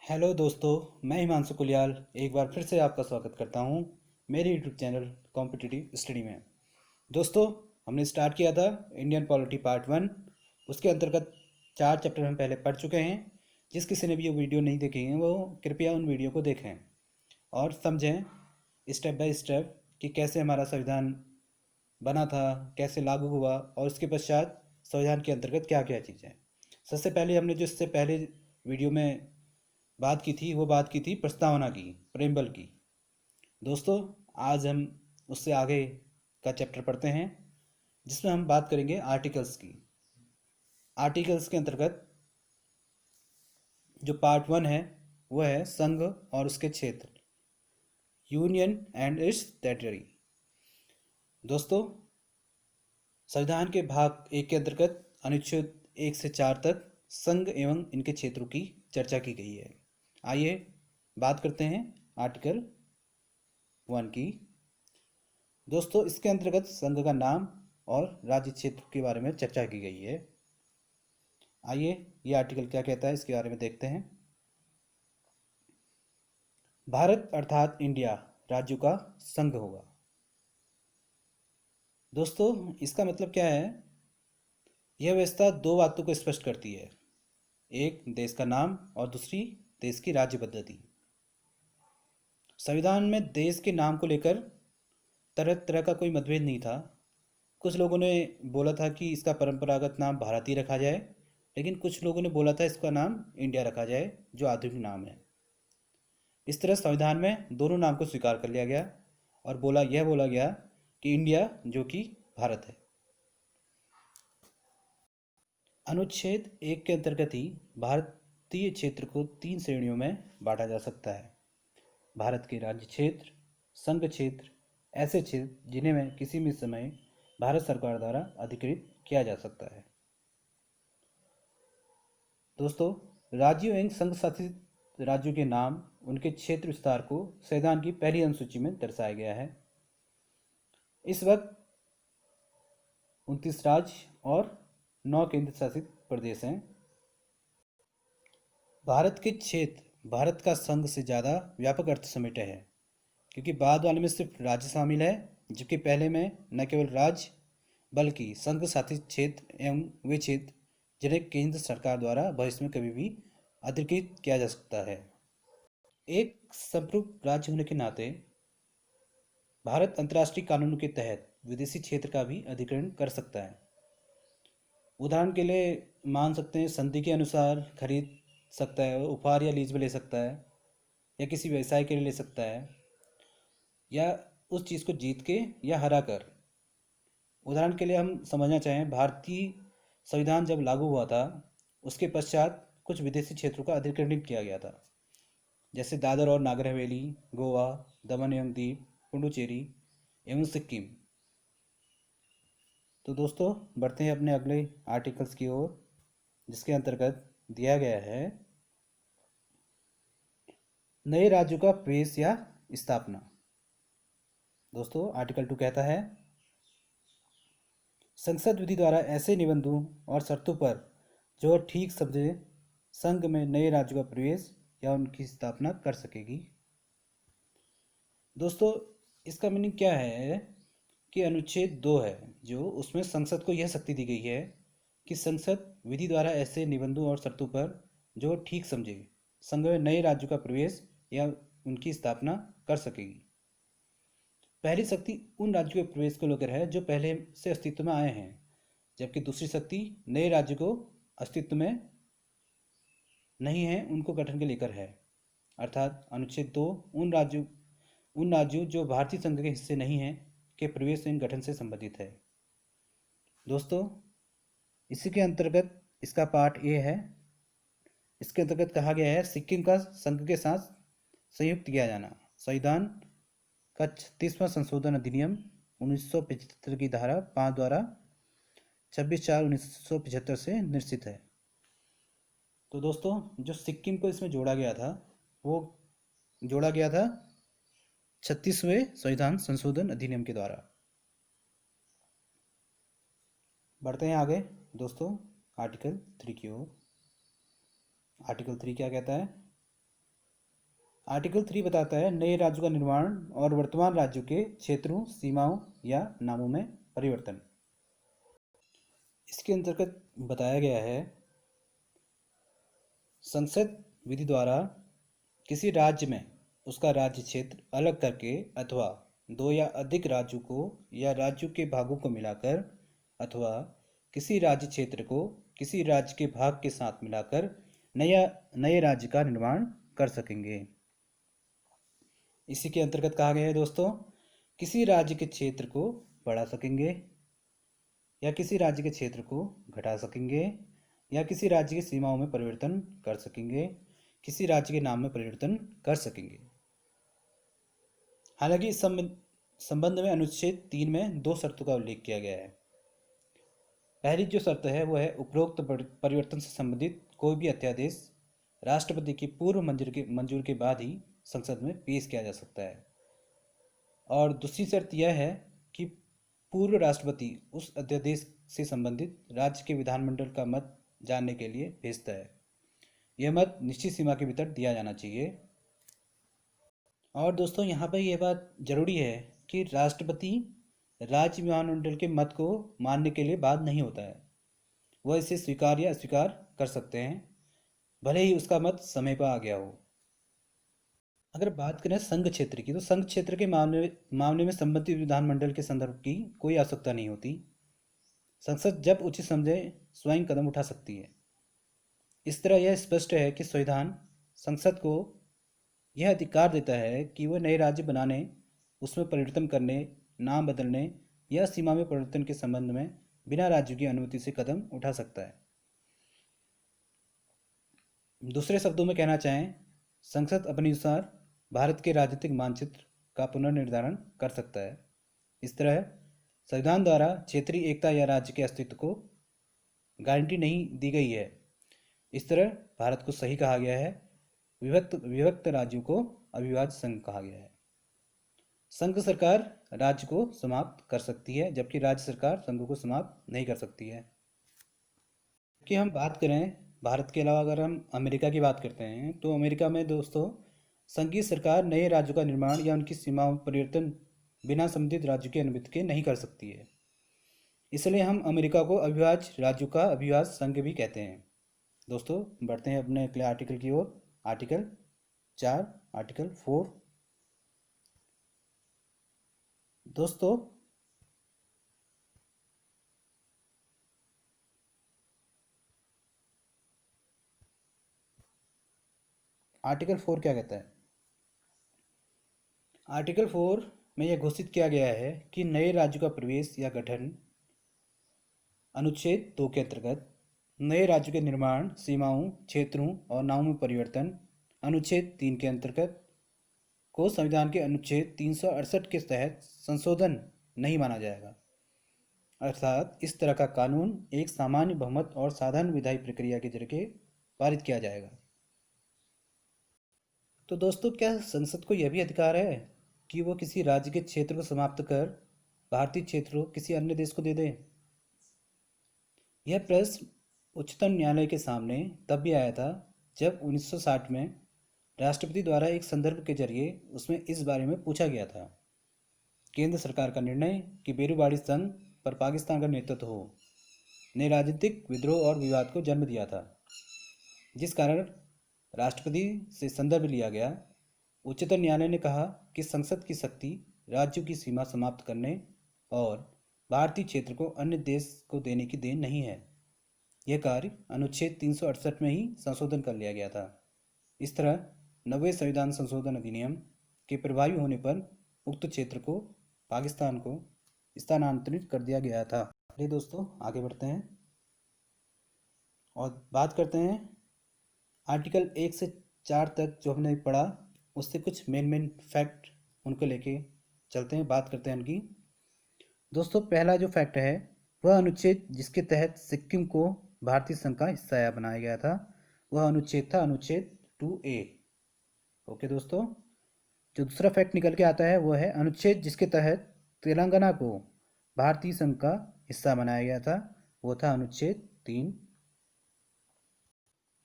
Hello दोस्तों, मैं हिमांशु कुलियाल एक बार फिर से आपका स्वागत करता हूं मेरे यूट्यूब चैनल कॉम्पिटिटिव स्टडी में। दोस्तों, हमने स्टार्ट किया था इंडियन पॉलिटी पार्ट 1। उसके अंतर्गत 4 चैप्टर हम पहले पढ़ चुके हैं। जिस किसी ने भी वो वीडियो नहीं देखी है वो कृपया उन वीडियो को देखें और समझें स्टेप बाय स्टेप कि कैसे हमारा संविधान बना था, कैसे लागू हुआ और उसके पश्चात संविधान के अंतर्गत क्या क्या चीज़ें। सबसे पहले हमने जो इससे पहले वीडियो में बात की थी प्रस्तावना की, प्रेम्बल की। दोस्तों, आज हम उससे आगे का चैप्टर पढ़ते हैं जिसमें हम बात करेंगे आर्टिकल्स की। आर्टिकल्स के अंतर्गत जो पार्ट 1 है वो है संघ और उसके क्षेत्र, यूनियन एंड इट्स टेरिटरी। दोस्तों, संविधान के भाग 1 के अंतर्गत अनुच्छेद 1 से 4 तक संघ एवं इनके क्षेत्रों की चर्चा की गई है। आइए बात करते हैं आर्टिकल 1 की। दोस्तों, इसके अंतर्गत संघ का नाम और राज्य क्षेत्र के बारे में चर्चा की गई है। आइए ये आर्टिकल क्या कहता है इसके बारे में देखते हैं। भारत अर्थात इंडिया राज्यों का संघ होगा। दोस्तों, इसका मतलब क्या है? यह व्यवस्था दो बातों को स्पष्ट करती है, एक देश का नाम और दूसरी देश की राज्य पद्धति। संविधान में देश के नाम को लेकर तरह तरह का कोई मतभेद नहीं था। कुछ लोगों ने बोला था कि इसका परंपरागत नाम भारतीय रखा जाए, लेकिन कुछ लोगों ने बोला था इसका नाम इंडिया रखा जाए, जो आधुनिक नाम है। इस तरह संविधान में दोनों नाम को स्वीकार कर लिया गया और बोला गया कि इंडिया जो कि भारत है। अनुच्छेद 1 के अंतर्गत ही भारतीय क्षेत्र को 3 श्रेणियों में बांटा जा सकता है। भारत के राज्य क्षेत्र, संघ क्षेत्र, ऐसे क्षेत्र जिन्हें में किसी भी समय भारत सरकार द्वारा अधिकृत किया जा सकता है। दोस्तों, राज्यों एवं संघ शासित राज्यों के नाम उनके क्षेत्र विस्तार को संविधान की पहली अनुसूची में दर्शाया गया है। इस वक्त 29 राज्य और 9 केंद्र शासित प्रदेश हैं। भारत के क्षेत्र भारत का संघ से ज़्यादा व्यापक अर्थ समेटे है, क्योंकि बाद वाले में सिर्फ राज्य शामिल है, जबकि पहले में न केवल राज्य बल्कि संघ शासित क्षेत्र एवं वे क्षेत्र जिन्हें केंद्र सरकार द्वारा भविष्य में कभी भी अधिकृत किया जा सकता है। एक संप्रभु राज्य होने के नाते भारत अंतर्राष्ट्रीय कानूनों के तहत विदेशी क्षेत्र का भी अधिग्रहण कर सकता है। उदाहरण के लिए मान सकते हैं संधि के अनुसार खरीद सकता है, उपहार या लीज में ले सकता है, या किसी व्यवसाय के लिए ले सकता है, या उस चीज़ को जीत के या हरा कर। उदाहरण के लिए हम समझना चाहें, भारतीय संविधान जब लागू हुआ था उसके पश्चात कुछ विदेशी क्षेत्रों का अधिग्रहण किया गया था, जैसे दादर और नागर हवेली, गोवा, दमन एवं दीव, पुडुचेरी एवं सिक्किम। तो दोस्तों, बढ़ते हैं अपने अगले आर्टिकल्स की ओर, जिसके अंतर्गत दिया गया है नए राज्यों का प्रवेश या स्थापना। दोस्तों, आर्टिकल 2 कहता है संसद विधि द्वारा ऐसे निबंधों और शर्तों पर जो ठीक समझे संघ में नए राज्यों का प्रवेश या उनकी स्थापना कर सकेगी। दोस्तों, इसका मीनिंग क्या है कि अनुच्छेद 2 है जो उसमें संसद को यह शक्ति दी गई है कि संसद विधि द्वारा ऐसे निबंधों और शर्तों पर जो ठीक समझे संघ में नए राज्यों का प्रवेश या उनकी स्थापना कर सकेगी। पहली शक्ति उन राज्यों के प्रवेश को लेकर है जो पहले से अस्तित्व में आए हैं, जबकि दूसरी शक्ति नए राज्य को अस्तित्व में नहीं है उनको गठन के लेकर है। अर्थात अनुच्छेद 2 उन राज्यों जो भारतीय संघ के हिस्से नहीं हैं के प्रवेश एवं गठन से संबंधित है। दोस्तों, इसी के अंतर्गत इसका पार्ट ए है। इसके अंतर्गत कहा गया है सिक्किम का संघ के साथ संयुक्त किया जाना। संविधान का 36वां संशोधन अधिनियम 1975 की धारा 5 द्वारा 26/4/1975 से निश्चित है। तो दोस्तों, जो सिक्किम को इसमें जोड़ा गया था वो जोड़ा गया था 36वें संविधान संशोधन अधिनियम के द्वारा। बढ़ते हैं आगे दोस्तों आर्टिकल 3 की ओर। आर्टिकल 3 क्या कहता है? आर्टिकल 3 बताता है नए राज्यों का निर्माण और वर्तमान राज्यों के क्षेत्रों, सीमाओं या नामों में परिवर्तन। इसके अंतर्गत बताया गया है संसद विधि द्वारा किसी राज्य में उसका राज्य क्षेत्र अलग करके अथवा दो या अधिक राज्यों को या राज्यों के भागों को मिलाकर अथवा किसी राज्य क्षेत्र को किसी राज्य के भाग के साथ मिलाकर नया नए राज्य का निर्माण कर सकेंगे। इसी के अंतर्गत कहा गया है दोस्तों, किसी राज्य के क्षेत्र को बढ़ा सकेंगे या किसी राज्य के क्षेत्र को घटा सकेंगे या किसी राज्य की सीमाओं में परिवर्तन कर सकेंगे, किसी राज्य के नाम में परिवर्तन कर सकेंगे। हालांकि इस संबंध में अनुच्छेद 3 में 2 शर्तों का उल्लेख किया गया है। पहली जो शर्त है वो है उपरोक्त परिवर्तन से संबंधित कोई भी अध्यादेश राष्ट्रपति की पूर्व मंजूर के बाद ही संसद में पेश किया जा सकता है। और दूसरी शर्त यह है कि पूर्व राष्ट्रपति उस अध्यादेश से संबंधित राज्य के विधानमंडल का मत जानने के लिए भेजता है। यह मत निश्चित सीमा के भीतर दिया जाना चाहिए। और दोस्तों यहाँ पर यह बात जरूरी है कि राष्ट्रपति राज्य विधानमंडल के मत को मानने के लिए बाध्य नहीं होता है। वह इसे स्वीकार या अस्वीकार कर सकते हैं, भले ही उसका मत समय पर आ गया हो। अगर बात करें संघ क्षेत्र की, तो संघ क्षेत्र के मामले में संबंधित विधानमंडल के संदर्भ की कोई आवश्यकता नहीं होती। संसद जब उचित समझे स्वयं कदम उठा सकती है। इस तरह यह स्पष्ट है कि संविधान संसद को यह अधिकार देता है कि वह नए राज्य बनाने, उसमें परिवर्तन करने, नाम बदलने या सीमा में परिवर्तन के संबंध में बिना राज्यों की अनुमति से कदम उठा सकता है। दूसरे शब्दों में कहना चाहें, संसद अपने अनुसार भारत के राजनीतिक मानचित्र का पुनर्निर्धारण कर सकता है। इस तरह संविधान द्वारा क्षेत्रीय एकता या राज्य के अस्तित्व को गारंटी नहीं दी गई है। इस तरह भारत को सही कहा गया है। विभक्त राज्यों को अविभाज्य संघ कहा गया है। संघ सरकार राज्य को समाप्त कर सकती है, जबकि राज्य सरकार संघ को समाप्त नहीं कर सकती है। कि हम बात करें भारत के अलावा, अगर हम अमेरिका की बात करते हैं, तो अमेरिका में दोस्तों संघीय सरकार नए राज्यों का निर्माण या उनकी सीमाओं में परिवर्तन बिना संबंधित राज्यों की अनुमति के नहीं कर सकती है। इसलिए हम अमेरिका को अविभाज्य राज्यों का अविभाज्य संघ भी कहते हैं। दोस्तों बढ़ते हैं अपने अगले आर्टिकल की ओर। Article 4, article 4। दोस्तों आर्टिकल 4 क्या कहता है? आर्टिकल 4 में यह घोषित किया गया है कि नए राज्यों का प्रवेश या गठन अनुच्छेद 2 के अंतर्गत, नए राज्यों के निर्माण, सीमाओं, क्षेत्रों और नामों में परिवर्तन अनुच्छेद 3 के अंतर्गत को संविधान के अनुच्छेद 368 के तहत संशोधन नहीं माना जाएगा। अर्थात इस तरह का कानून एक सामान्य बहुमत और साधारण विधायी प्रक्रिया के जरिए पारित किया जाएगा। तो दोस्तों क्या संसद को यह भी अधिकार है कि वो किसी राज्य के क्षेत्र को समाप्त कर भारतीय क्षेत्र को किसी अन्य देश को दे दे? यह प्रश्न उच्चतम न्यायालय के सामने तब भी आया था जब 1960 में राष्ट्रपति द्वारा एक संदर्भ के जरिए उसमें इस बारे में पूछा गया था। केंद्र सरकार का निर्णय कि बेरूबाड़ी संघ पर पाकिस्तान का नेतृत्व हो ने राजनीतिक विद्रोह और विवाद को जन्म दिया था, जिस कारण राष्ट्रपति से संदर्भ लिया गया। उच्चतम न्यायालय ने कहा कि संसद की शक्ति राज्यों की सीमा समाप्त करने और भारतीय क्षेत्र को अन्य देश को देने की देन नहीं है। यह कार्य अनुच्छेद 368 में ही संशोधन कर लिया गया था। इस तरह 90वें संविधान संशोधन अधिनियम के प्रभावी होने पर उक्त क्षेत्र को पाकिस्तान को स्थानांतरित कर दिया गया था। चलिए दोस्तों आगे बढ़ते हैं और बात करते हैं आर्टिकल 1 से 4 तक जो हमने पढ़ा, उससे कुछ मेन फैक्ट उनको लेके चलते हैं, बात करते हैं उनकी। दोस्तों पहला जो फैक्ट है वह अनुच्छेद जिसके तहत सिक्किम को भारतीय संघ का हिस्सा बनाया गया था, वह अनुच्छेद था अनुच्छेद 2A। ओके दोस्तों, जो दूसरा फैक्ट निकल के आता है वह है अनुच्छेद जिसके तहत तेलंगाना को भारतीय संघ का हिस्सा बनाया गया था, वो था अनुच्छेद 3।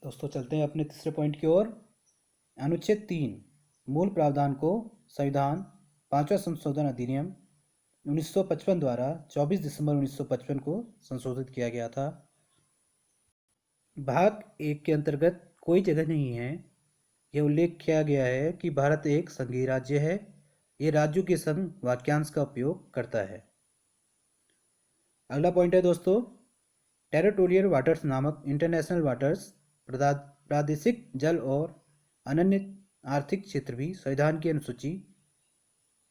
दोस्तों चलते हैं अपने तीसरे पॉइंट की ओर। अनुच्छेद 3 मूल प्रावधान को संविधान 5वां संशोधन अधिनियम 1955 द्वारा 24 दिसंबर 1955 को संशोधित किया गया था। भाग 1 के अंतर्गत कोई जगह नहीं है यह उल्लेख किया गया है कि भारत एक संघीय राज्य है। ये राज्यों के संघ वाक्यांश का उपयोग करता है। अगला पॉइंट है दोस्तों, टेरिटोरियल वाटर्स नामक इंटरनेशनल वाटर्स प्रादेशिक जल और अनन्य आर्थिक क्षेत्र भी संविधान की अनुसूची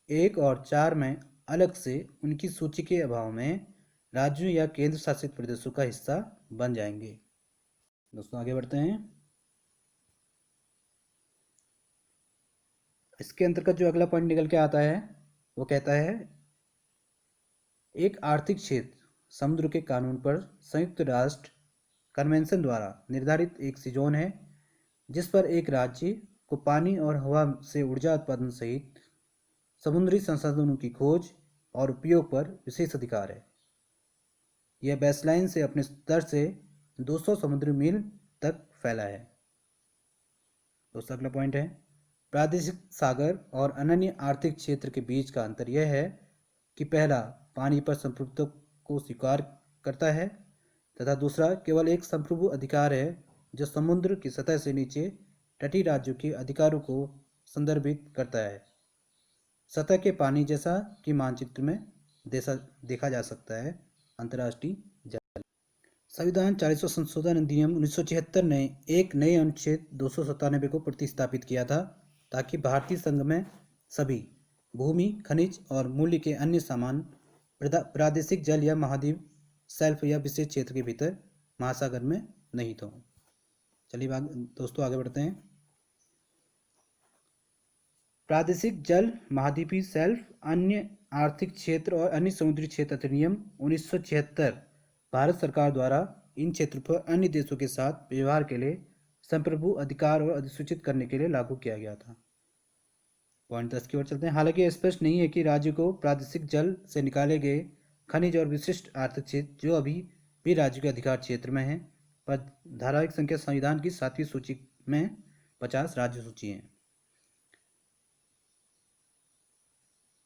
1 और 4 में अलग से उनकी सूची के अभाव में राज्यों या केंद्र शासित प्रदेशों का हिस्सा बन जाएंगे। दोस्तों आगे बढ़ते हैं। इसके अंतर्गत जो अगला पॉइंट निकल के आता है वो कहता है, एक आर्थिक क्षेत्र समुद्र के कानून पर संयुक्त राष्ट्र कन्वेंशन द्वारा निर्धारित एक सी जोन है जिस पर एक राज्य को पानी और हवा से ऊर्जा उत्पादन सहित समुद्री संसाधनों की खोज और उपयोग पर विशेष अधिकार है। यह बेसलाइन से अपने स्तर से 200 समुद्री मील तक फैला है। दोस्तों अगला पॉइंट है, प्रादेशिक सागर और अनन्य आर्थिक क्षेत्र के बीच का अंतर यह है कि पहला पानी पर संप्रभुत्व को स्वीकार करता है तथा दूसरा केवल एक संप्रभु अधिकार है जो समुद्र की सतह से नीचे तटीय राज्यों के अधिकारों को संदर्भित करता है। सतह के पानी जैसा कि मानचित्र में देखा जा सकता है अंतर्राष्ट्रीय जल। संविधान 40वां संशोधन अधिनियम 1976 ने एक नए अनुच्छेद 297 को प्रतिस्थापित किया था ताकि भारतीय संघ में सभी भूमि, खनिज और मूल्य के अन्य सामान प्रादेशिक जल या महाद्वीप सेल्फ या विशेष क्षेत्र के भीतर महासागर में निहित हो। चलिए दोस्तों आगे बढ़ते हैं। प्रादेशिक जल, महाद्वीपीय सेल्फ, अन्य आर्थिक क्षेत्र और अन्य समुद्री क्षेत्र अधिनियम 1976 भारत सरकार द्वारा इन क्षेत्रों पर अन्य देशों के साथ व्यवहार के लिए संप्रभु अधिकार और अधिसूचित करने के लिए लागू किया गया था। पॉइंट 10 की ओर चलते हैं। हालांकि यह स्पष्ट नहीं है कि राज्य को प्रादेशिक जल से निकाले गए खनिज और विशिष्ट आर्थिक क्षेत्र जो अभी भी राज्य के अधिकार क्षेत्र में है, पर धारावाहिक संख्या संविधान की 7वीं सूची में 50 राज्य सूची है।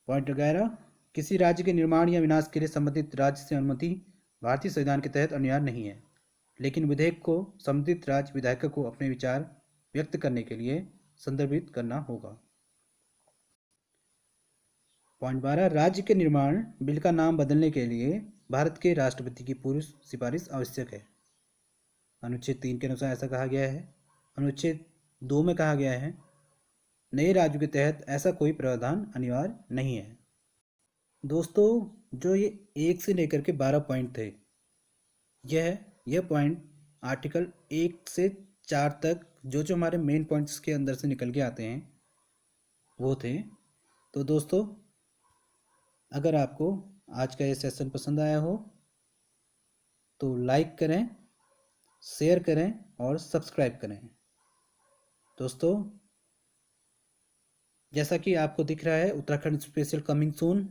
पॉइंट 11, किसी राज्य के निर्माण या विनाश के लिए संबंधित राज्य से अनुमति भारतीय संविधान के तहत अनिवार्य नहीं है, लेकिन विधेयक को संबंधित राज्य विधायकों को अपने विचार व्यक्त करने के लिए संदर्भित करना होगा। पॉइंट 12, राज्य के निर्माण बिल का नाम बदलने के लिए भारत के राष्ट्रपति की पूर्व सिफारिश आवश्यक है। अनुच्छेद 3 के अनुसार ऐसा कहा गया है। अनुच्छेद 2 में कहा गया है, नए राज्यों के तहत ऐसा कोई प्रावधान अनिवार्य नहीं है। दोस्तों जो ये 1 से लेकर के 12 पॉइंट थे, यह पॉइंट आर्टिकल 1 से 4 तक जो हमारे मेन पॉइंट्स के अंदर से निकल के आते हैं वो थे। तो दोस्तों अगर आपको आज का ये सेशन पसंद आया हो तो लाइक करें, शेयर करें और सब्सक्राइब करें। दोस्तों जैसा कि आपको दिख रहा है, उत्तराखंड स्पेशल कमिंग सून।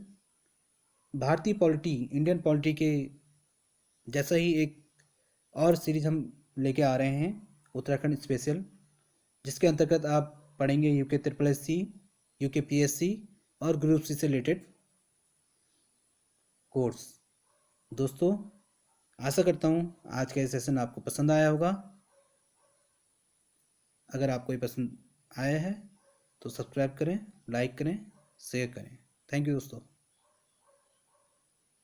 भारतीय पॉलिटी, इंडियन पॉलिटी के जैसा ही एक और सीरीज हम लेके आ रहे हैं, उत्तराखंड स्पेशल, जिसके अंतर्गत आप पढ़ेंगे यूके SSC, यूके PSC और ग्रुप C से रिलेटेड कोर्स। दोस्तों आशा करता हूँ आज का ये सेशन आपको पसंद आया होगा। अगर आपको ये पसंद आया है तो सब्सक्राइब करें, लाइक करें, शेयर करें। थैंक यू दोस्तों।